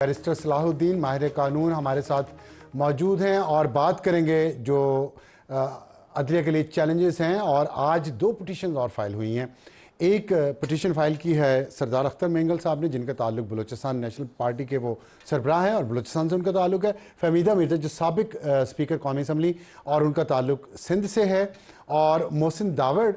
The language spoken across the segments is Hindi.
बैरिस्टर सलाहुद्दीन माहिर कानून हमारे साथ मौजूद हैं और बात करेंगे जो अदलिया के लिए चैलेंजेस हैं। और आज दो पिटीशन और फाइल हुई हैं। एक पिटीशन फाइल की है सरदार अख्तर मेंगल साहब ने, जिनका ताल्लुक बलूचिस्तान नेशनल पार्टी के वो सरबराह हैं और बलूचिस्तान से उनका ताल्लुक है। फहमीदा मिर्जा जो साबिक स्पीकर कौमी असम्बली और उनका ताल्लुक सिंध से है। और मोहसिन दावड़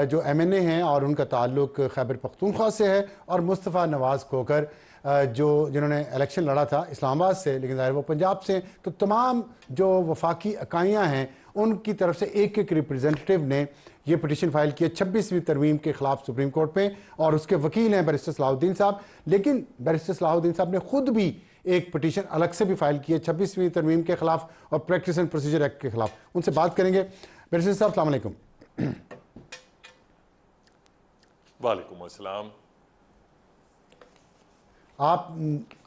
जो MNA हैं और उनका ताल्लुक खैबर पख्तूनख्वा से है। और मुस्तफ़ा नवाज़ खोकर जिन्होंने इलेक्शन लड़ा था इस्लामाबाद से, लेकिन ज़ाहिर वो पंजाब से। तो तमाम जो वफाकी इकाइयाँ हैं उनकी तरफ से एक एक रिप्रेजेंटेटिव ने ये पिटीशन फाइल किया 26वीं तरमीम के ख़िलाफ़ सुप्रीम कोर्ट पे। और उसके वकील हैं बैरिस्टर सलाहुद्दीन साहब। लेकिन बैरिस्टर सलाहुद्दीन साहब ने खुद भी एक पिटीशन अलग से भी फाइल की है 26वीं तरमीम के ख़िलाफ़ और प्रैक्टिस एंड प्रोसीजर एक्ट के ख़िलाफ़। उनसे बात करेंगे। बैरिस्टर साहब अस्सलाम वालेकुम। वालेकुम अस्सलाम। आप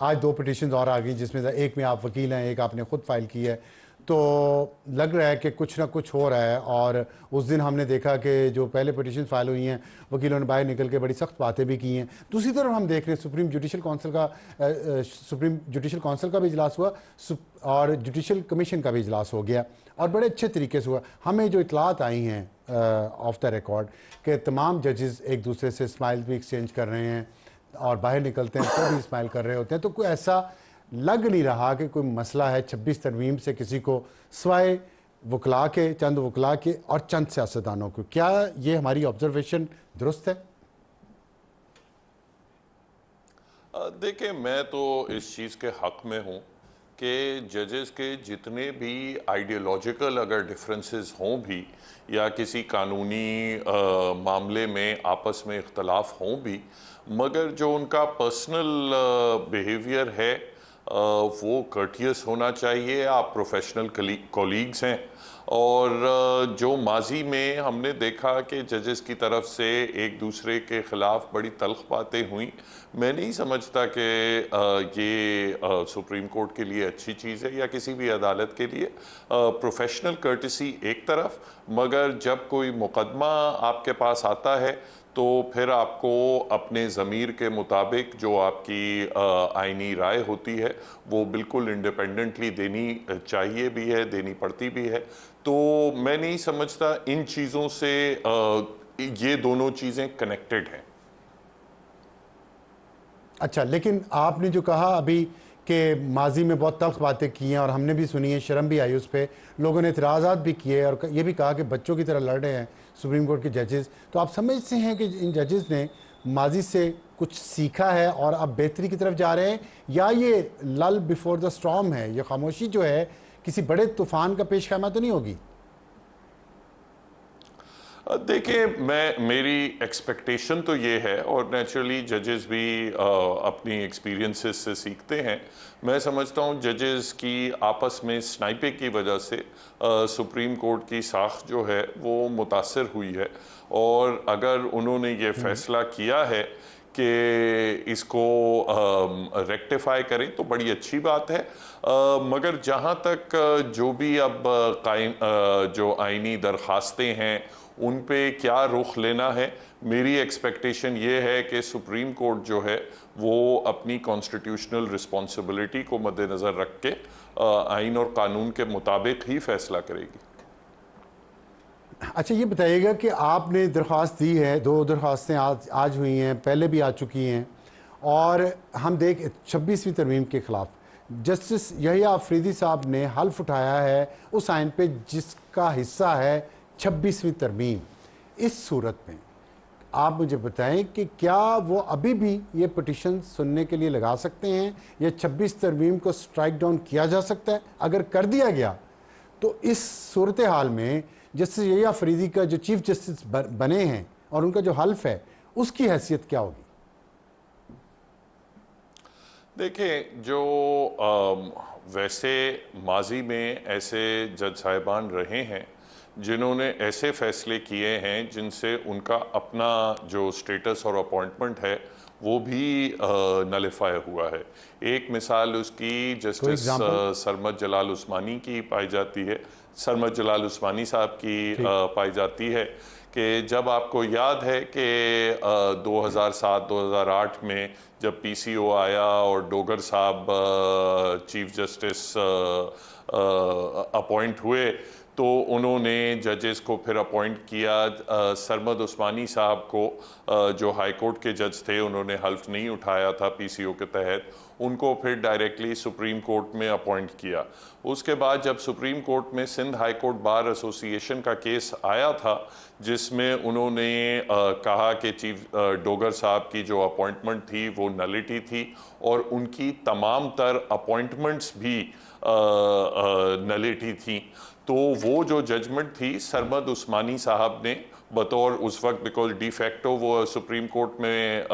आज दो पिटीशन और आ गई, जिसमें से एक में आप वकील हैं, एक आपने खुद फाइल की है। तो लग रहा है कि कुछ ना कुछ हो रहा है। और उस दिन हमने देखा कि जो पहले पिटीशन फाइल हुई हैं वकीलों ने बाहर निकल के बड़ी सख्त बातें भी की हैं। दूसरी तरफ हम देख रहे हैं सुप्रीम जुडिशल काउंसिल का भी इजलास हुआ और जुडिशल कमीशन का भी इजलास हो गया और बड़े अच्छे तरीके से हुआ। हमें जो इतलात आई हैं ऑफ द रिकॉर्ड कि तमाम जजेस एक दूसरे से स्माइल भी एक्सचेंज कर रहे हैं और बाहर निकलते हैं तो भी स्माइल कर रहे होते हैं। तो कोई ऐसा लग नहीं रहा कि कोई मसला है 26 तरमीम से किसी को, सिवाय वकला के, चंद वकला के और चंद सियासतदानों को। क्या ये हमारी ऑब्जर्वेशन दुरुस्त है? देखिए, मैं तो इस चीज़ के हक़ में हूँ कि जजेस के जितने भी आइडियोलॉजिकल अगर डिफरेंसेस हों भी या किसी कानूनी मामले में आपस में इख्तलाफ हों भी, मगर जो उनका पर्सनल बिहेवियर है वो कर्टियस होना चाहिए। आप प्रोफेशनल कॉलीग्स हैं। और जो माजी में हमने देखा कि जजेस की तरफ से एक दूसरे के ख़िलाफ़ बड़ी तल्ख़ बातें हुई, मैं नहीं समझता कि ये सुप्रीम कोर्ट के लिए अच्छी चीज़ है या किसी भी अदालत के लिए। प्रोफेशनल कर्टसी एक तरफ, मगर जब कोई मुकदमा आपके पास आता है तो फिर आपको अपने ज़मीर के मुताबिक जो आपकी आइनी राय होती है वो बिल्कुल इंडिपेंडेंटली देनी चाहिए भी है, देनी पड़ती भी है। तो मैं नहीं समझता इन चीज़ों से ये दोनों चीज़ें कनेक्टेड हैं। अच्छा, लेकिन आपने जो कहा अभी कि माजी में बहुत तल्ख़ बातें की हैं और हमने भी सुनी है, शर्म भी आई उस पर, लोगों ने इतराज़ात भी किए और ये भी कहा कि बच्चों की तरह लड़ रहे हैं सुप्रीम कोर्ट के जजेस। तो आप समझते हैं कि इन जजेस ने माजी से कुछ सीखा है और अब बेहतरी की तरफ जा रहे हैं, या ये लल बिफोर द स्टॉर्म है, ये खामोशी जो है किसी बड़े तूफान का पेश खैमा तो नहीं होगी? देखिए, मेरी एक्सपेक्टेशन तो ये है, और नेचुरली जजेस भी अपनी एक्सपीरियंसेस से सीखते हैं। मैं समझता हूँ जजेस की आपस में स्नाइपिंग की वजह से सुप्रीम कोर्ट की साख जो है वो मुतासर हुई है। और अगर उन्होंने ये फैसला किया है कि इसको रेक्टिफाई करें तो बड़ी अच्छी बात है। मगर जहाँ तक जो भी अब जो आइनी दरखास्तें हैं उन पे क्या रुख लेना है, मेरी एक्सपेक्टेशन ये है कि सुप्रीम कोर्ट जो है वो अपनी कॉन्स्टिट्यूशनल रिस्पॉन्सिबिलिटी को मद्देनज़र रख के आइन और कानून के मुताबिक ही फैसला करेगी। अच्छा, ये बताइएगा कि आपने दरख्वास्त दी है, दो दरख्वास्तें आज हुई हैं, पहले भी आ चुकी हैं, और हम देख 26वीं तरमीम के ख़िलाफ़ जस्टिस यहिया अफरीदी साहब ने हल्फ उठाया है उस आइन पे जिसका हिस्सा है 26वीं तरमीम। इस सूरत में आप मुझे बताएं कि क्या वो अभी भी ये पिटीशन सुनने के लिए लगा सकते हैं या 26 तरमीम को स्ट्राइक डाउन किया जा सकता है? अगर कर दिया गया तो इस सूरत हाल में जस्टिस यहिया अफरीदी का जो चीफ जस्टिस बने हैं और उनका जो हल्फ है उसकी हैसियत क्या होगी? देखिए, जो वैसे माजी में ऐसे जज साहिबान रहे हैं जिन्होंने ऐसे फैसले किए हैं जिनसे उनका अपना जो स्टेटस और अपॉइंटमेंट है वो भी नलिफाई हुआ है। एक मिसाल उसकी जस्टिस सरमद जलाल उस्मानी की पाई जाती है, सरमद जलाल उस्मानी साहब की पाई जाती है कि जब आपको याद है कि 2007-2008 में जब पीसीओ आया और डोगर साहब चीफ जस्टिस अपॉइंट हुए तो उन्होंने जजेस को फिर अपॉइंट किया। सरमद उस्मानी साहब को जो हाई कोर्ट के जज थे उन्होंने हल्फ नहीं उठाया था पीसीओ के तहत, उनको फिर डायरेक्टली सुप्रीम कोर्ट में अपॉइंट किया। उसके बाद जब सुप्रीम कोर्ट में Sindh high court bar association का केस आया था जिसमें उन्होंने कहा कि चीफ डोगर साहब की जो अपॉइंटमेंट थी वो नलिटी थी और उनकी तमाम तर अपॉइंटमेंट्स भी नलिटी थी, तो वो जो जजमेंट थी सरमद उस्मानी साहब ने बतौर उस वक्त बिकॉज डी फैक्टो वो सुप्रीम कोर्ट में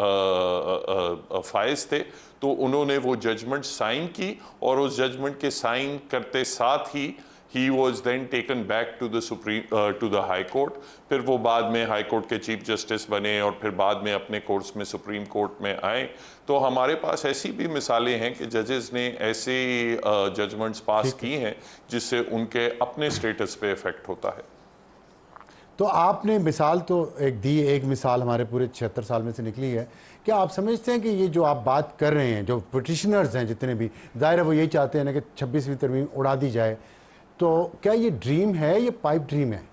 फाइज थे, तो उन्होंने वो जजमेंट साइन की और उस जजमेंट के साइन करते साथ ही he was then taken back to the high court. फिर वो बाद में हाई कोर्ट के चीफ जस्टिस बने और फिर बाद में अपने कोर्स में सुप्रीम कोर्ट में आए। तो हमारे पास ऐसी भी मिसालें हैं कि जजेस ने ऐसे जजमेंट्स पास की हैं जिससे उनके अपने स्टेटस पे इफेक्ट होता है। तो आपने मिसाल तो एक दी, एक मिसाल हमारे पूरे 76 साल में से निकली है। क्या आप समझते हैं कि ये जो आप बात कर रहे हैं, जो पिटिशनर्स हैं जितने भी, जाहिर है वो यही चाहते हैं ना कि 26वीं तरमीम उड़ा दी जाए, तो क्या ये ड्रीम है, ये पाइप ड्रीम है?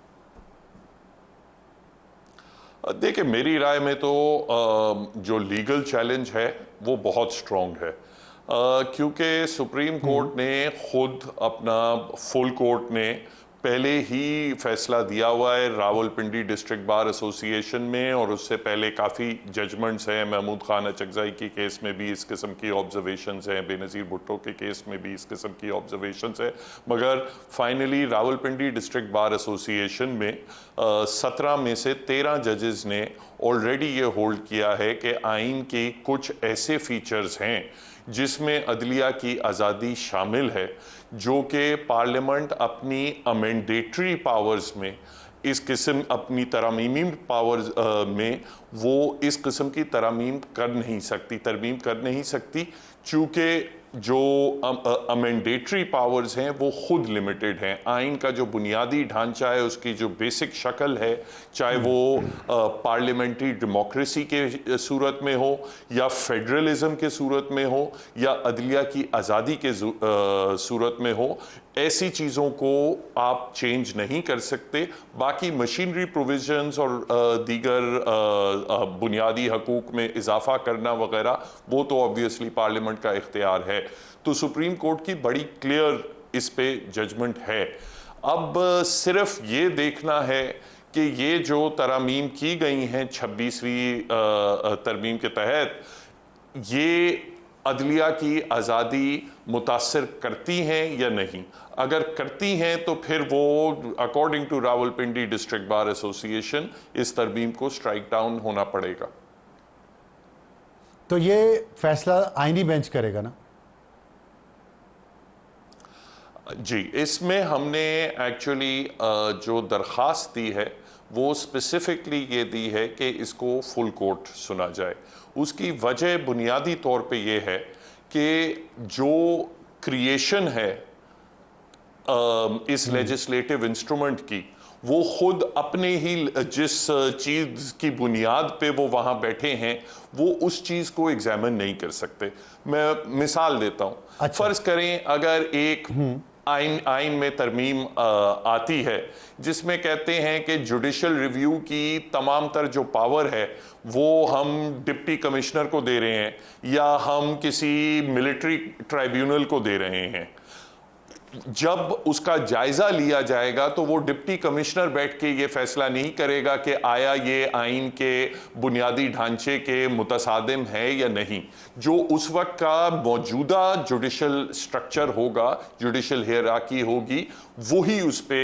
देखिए मेरी राय में तो जो लीगल चैलेंज है वो बहुत स्ट्रॉन्ग है, क्योंकि सुप्रीम कोर्ट ने खुद अपना फुल कोर्ट ने पहले ही फैसला दिया हुआ है रावलपिंडी डिस्ट्रिक्ट बार एसोसिएशन में, और उससे पहले काफ़ी जजमेंट्स हैं। महमूद खान अचकज़ई की केस में भी इस किस्म की ऑब्जर्वेशंस हैं, बेनज़ीर भुट्टो के केस में भी इस किस्म की ऑब्जर्वेशंस है, मगर finally Rawalpindi district bar association में 17 में से 13 जजेस ने ऑलरेडी ये होल्ड किया है कि आइन के कुछ ऐसे फीचर्स हैं जिसमें अदलिया की आज़ादी शामिल है, जो कि पार्लियामेंट अपनी अमेंडेटरी पावर्स में इस किस्म अपनी तरमीमी पावर्स में वो इस किस्म की तरमीम कर नहीं सकती, चूँकि जो अमेंडेटरी पावर्स हैं वो खुद लिमिटेड हैं। आइन का जो बुनियादी ढांचा है, उसकी जो बेसिक शक्ल है, चाहे वो पार्लियामेंट्री डेमोक्रेसी के सूरत में हो या फेडरलिज्म के सूरत में हो या अदलिया की आज़ादी के सूरत में हो, ऐसी चीज़ों को आप चेंज नहीं कर सकते। बाकी मशीनरी प्रोविजंस और दीगर बुनियादी हकूक में इजाफा करना वगैरह वो तो ऑब्वियसली पार्लियामेंट का इख्तियार है। तो सुप्रीम कोर्ट की बड़ी क्लियर इस पे जजमेंट है। अब सिर्फ ये देखना है कि ये जो तरमीम की गई हैं 26वीं तरमीम के तहत, ये अदलिया की आज़ादी मुतासर करती हैं या नहीं। अगर करती हैं तो फिर वो according to Rawalpindi district bar association इस तरमीम को स्ट्राइक डाउन होना पड़ेगा। तो ये फैसला आईनी बेंच करेगा ना? जी, इसमें हमने एक्चुअली जो दरख्वास्त दी है वो स्पेसिफिकली ये दी है कि इसको फुल कोर्ट सुना जाए। उसकी वजह बुनियादी तौर पे ये है कि जो क्रिएशन है इस लेजिस्लेटिव इंस्ट्रूमेंट की, वो खुद अपने ही जिस चीज़ की बुनियाद पे वो वहाँ बैठे हैं वो उस चीज़ को एग्जामिन नहीं कर सकते। मैं मिसाल देता हूँ। अच्छा। फ़र्ज़ करें अगर एक आइन में तरमीम आती है जिसमें कहते हैं कि जुडिशल रिव्यू की तमाम तर जो पावर है वो हम डिप्टी कमिश्नर को दे रहे हैं या हम किसी मिलिट्री ट्राइब्यूनल को दे रहे हैं। जब उसका जायजा लिया जाएगा तो वो डिप्टी कमिश्नर बैठ के ये फैसला नहीं करेगा कि आया ये आइन के बुनियादी ढांचे के मुतसादिम है या नहीं। जो उस वक्त का मौजूदा जुडिशल स्ट्रक्चर होगा, जुडिशल हियरार्की होगी, वही उस पे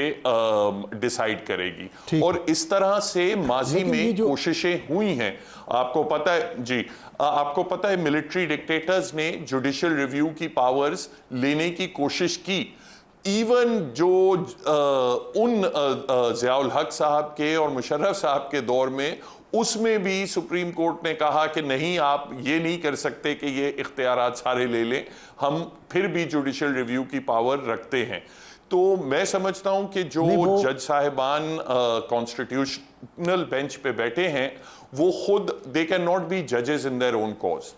डिसाइड करेगी। और इस तरह से माजी में कोशिशें हुई हैं। आपको पता है जी, आपको पता है मिलिट्री डिक्टेटर्स ने जुडिशल रिव्यू की पावर्स लेने की कोशिश की। इवन जो उन ज़ियाउल हक साहब के और मुशर्रफ साहब के दौर में उसमें भी सुप्रीम कोर्ट ने कहा कि नहीं, आप ये नहीं कर सकते कि ये इख्तियारात सारे ले लें, हम फिर भी जुडिशियल रिव्यू की पावर रखते हैं। तो मैं समझता हूं कि जो जज साहिबान कॉन्स्टिट्यूशनल बेंच पे बैठे हैं वो खुद दे कैन नॉट बी जजेस इन देयर ओन कॉज।